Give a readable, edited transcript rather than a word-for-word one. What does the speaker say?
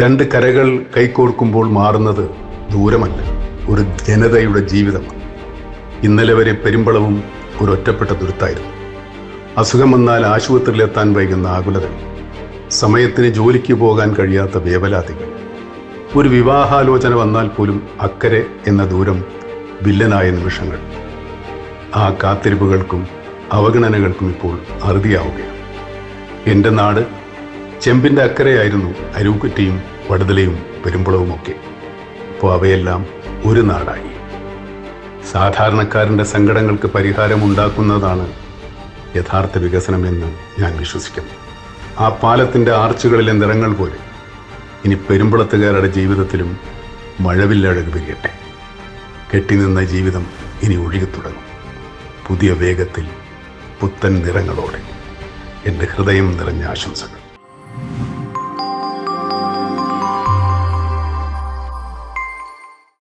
രണ്ട് കരകൾ കൈകോർക്കുമ്പോൾ മാറുന്നത് ദൂരമല്ല, ഒരു ജനതയുടെ ജീവിതമാണ്. ഇന്നലെ വരെ പെരുമ്പളവും ഒരു ഒറ്റപ്പെട്ട ദുരിതായിരുന്നു. അസുഖം വന്നാൽ ആശുപത്രിയിലെത്താൻ വൈകുന്ന ആകുലതകൾ, സമയത്തിന് ജോലിക്ക് പോകാൻ കഴിയാത്ത വേവലാതികൾ, ഒരു വിവാഹാലോചന വന്നാൽ പോലും അക്കരെ എന്ന ദൂരം വില്ലനായ നിമിഷങ്ങൾ. ആ കാത്തിരിപ്പുകൾക്കും അവഗണനകൾക്കും ഇപ്പോൾ അറുതിയാവുകയാണ്. എൻ്റെ നാട് ചെമ്പിൻ്റെ അക്കരെയായിരുന്നു അരൂക്കുറ്റിയും വടുതലയും പെരുമ്പളവുമൊക്കെ. ഇപ്പോൾ അവയെല്ലാം ഒരു നാടായി. സാധാരണക്കാരൻ്റെ സങ്കടങ്ങൾക്ക് പരിഹാരമുണ്ടാക്കുന്നതാണ് യഥാർത്ഥ വികസനമെന്ന് ഞാൻ വിശ്വസിക്കുന്നു. ആ പാലത്തിൻ്റെ ആർച്ചുകളിലെ നിറങ്ങൾ പോലെ ഇനി പെരുമ്പളത്തുകാരുടെ ജീവിതത്തിലും മഴവില്ലഴക് വിരിയട്ടെ. കെട്ടിനിന്ന ജീവിതം ഇനി ഒഴുകിത്തുടങ്ങും, പുതിയ വേഗത്തിൽ, പുത്തൻ നിറങ്ങളോടെ. എൻ്റെ ഹൃദയം നിറഞ്ഞ ആശംസകൾ.